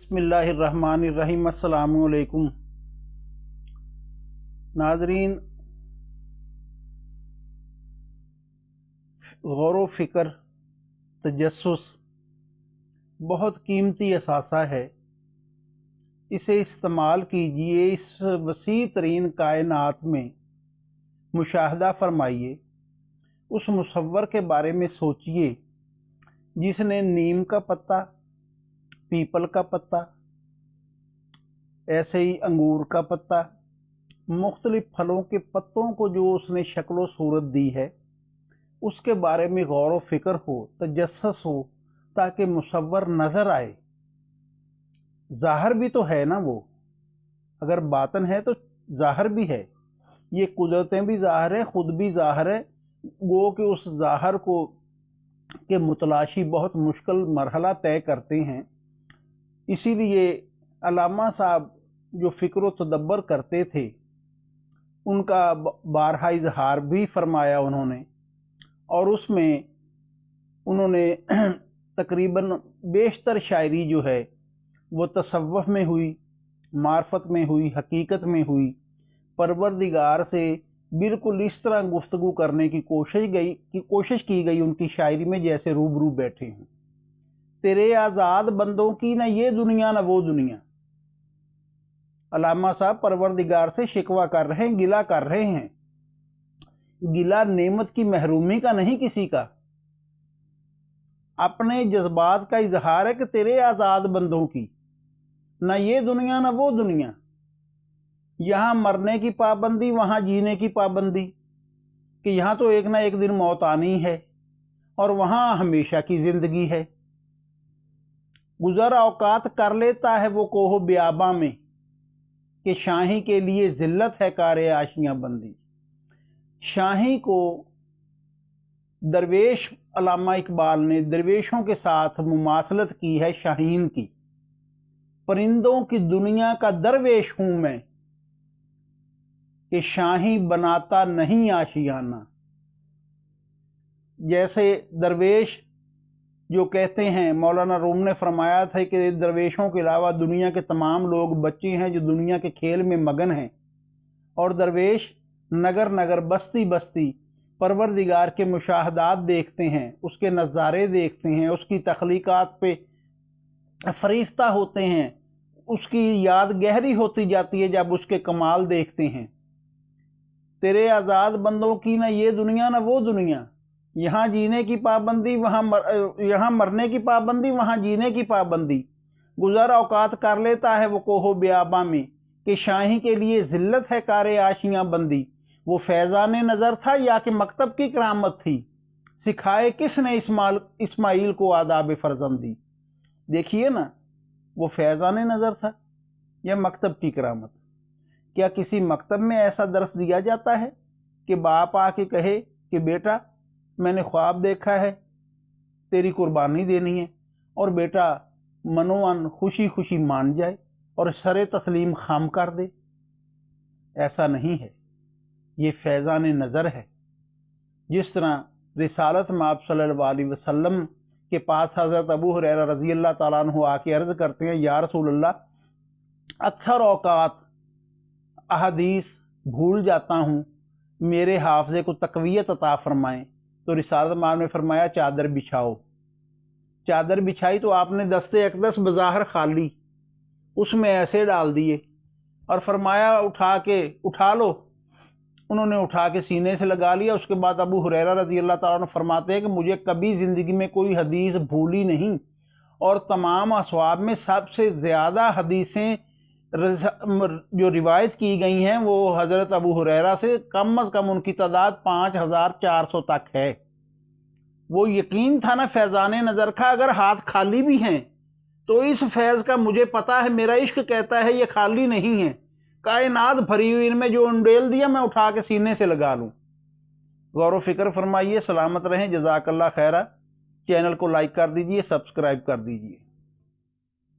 बिस्मिल्लाहिर्रहमानिर्रहीम। अस्सलामुअलैकुम नाजरीन, गौर व फ़िक्र, तजस्सुस बहुत कीमती असासा है। इसे इस्तेमाल कीजिए, इस वसी तरीन कायनात में मुशाहदा फरमाइए। उस मुसव्वर के बारे में सोचिए जिसने नीम का पत्ता, पीपल का पत्ता, ऐसे ही अंगूर का पत्ता, मुख्तलिफ फलों के पत्तों को जो उसने शक्ल व सूरत दी है, उसके बारे में गौर व फिक्र हो, तजस्सुस हो, ताकि मुसव्वर नज़र आए। ज़ाहिर भी तो है ना, वो अगर बातन है तो ज़ाहिर भी है। ये कुदरतें भी ज़ाहिर है, ख़ुद भी ज़ाहिर है। वो कि उस ज़ाहिर को के मुतलाशी बहुत मुश्किल मरहला तय करते हैं। इसीलिए अल्लामा साहब जो फ़िक्र व तदब्बर करते थे, उनका बारहा इजहार भी फरमाया उन्होंने, और उसमें उन्होंने तकरीबन बेशतर शायरी जो है वो तसव्वुफ़ में हुई, मार्फत में हुई, हकीकत में हुई। परवरदिगार से बिल्कुल इस तरह गुफ्तगू करने की कोशिश की गई उनकी शायरी में जैसे रूबरू बैठे हों। तेरे आज़ाद बंदों की न ये दुनिया न वो दुनिया। अल्लामा साहब परवरदिगार से शिकवा कर रहे हैं, गिला कर रहे हैं। गिला नेमत की महरूमी का नहीं, किसी का अपने जज्बात का इजहार है कि तेरे आज़ाद बंदों की न ये दुनिया न वो दुनिया। यहाँ मरने की पाबंदी, वहाँ जीने की पाबंदी, कि यहाँ तो एक ना एक दिन मौत आनी है और वहाँ हमेशा की ज़िंदगी है। गुज़र औकात कर लेता है वो कोहो बियाबा में, कि शाही के लिए ज़िल्लत है कारे आशियाँ बंदी। शाही को दरवेश, अल्लामा इकबाल ने दरवेशों के साथ मुमासलत की है शाहीन की। परिंदों की दुनिया का दरवेश हूँ मैं, कि शाही बनाता नहीं आशियाना। जैसे दरवेश जो कहते हैं, मौलाना रूम ने फरमाया था कि दरवेशों के अलावा दुनिया के तमाम लोग बच्चे हैं जो दुनिया के खेल में मगन हैं, और दरवेश नगर नगर बस्ती बस्ती परवरदिगार के मुशाहदात देखते हैं, उसके नज़ारे देखते हैं, उसकी तख्लीक़ात पे फरीफ्ता होते हैं। उसकी याद गहरी होती जाती है जब उसके कमाल देखते हैं। तेरे आज़ाद बंदों की न ये दुनिया न वो दुनिया। यहाँ जीने की पाबंदी, यहाँ मरने की पाबंदी, वहाँ जीने की पाबंदी। गुज़र औकात कर लेता है वो कोहो बियाबा में, कि शाही के लिए ज़िल्लत है कारे आशियाँ बंदी। वो फैज़ान नज़र था या कि मकतब की करामत थी, सिखाए किसने इस्माइल को आदाब फ़र्जंदी। देखिए ना, वो फैज़ान नज़र था या मकतब की करामत। क्या किसी मकतब में ऐसा दर्स दिया जाता है कि बाप आके कहे कि बेटा मैंने ख्वाब देखा है, तेरी कुर्बानी देनी है, और बेटा मनोअन खुशी खुशी मान जाए और सरे तस्लीम खाम कर दे? ऐसा नहीं है, ये फैज़ान नज़र है। जिस तरह रिसालत माब सल्लल्लाहु अलैहि वसल्लम के पास हज़रत अबू हुरैरा रज़ी अल्लाह ताला अन्हु आके अर्ज़ करते हैं, या रसूल अल्लाह, अक्सर औकात अहदीस भूल जाता हूँ, मेरे हाफ़ज़े को तक़वियत अता फ़रमाएँ। तो रिसालत माब ने फरमाया, चादर बिछाओ। चादर बिछाई तो आपने दस्ते अक़दस बज़ाहिर खाली, उसमें ऐसे डाल दिए और फरमाया उठा लो। उन्होंने उठा के सीने से लगा लिया। उसके बाद अबू हुरैरा रज़ी अल्लाह ताला अन्हु फरमाते हैं कि मुझे कभी ज़िंदगी में कोई हदीस भूली नहीं, और तमाम असवाब में सबसे ज़्यादा हदीसें जो रिवायत की गई हैं वो हज़रत अबू हुरैरा से कम अज़ कम उनकी तादाद 5400 तक है। वो यकीन था ना फैज़ान नज़र का, अगर हाथ खाली भी हैं तो इस फैज़ का मुझे पता है, मेरा इश्क कहता है ये खाली नहीं है, कायनात भरी हुई, इनमें जो उंडेल दिया मैं उठा के सीने से लगा लूँ। गौर व फिक्र फरमाइए, सलामत रहें, जज़ाकल्लाह खैरा। चैनल को लाइक कर दीजिए, सब्सक्राइब कर दीजिए।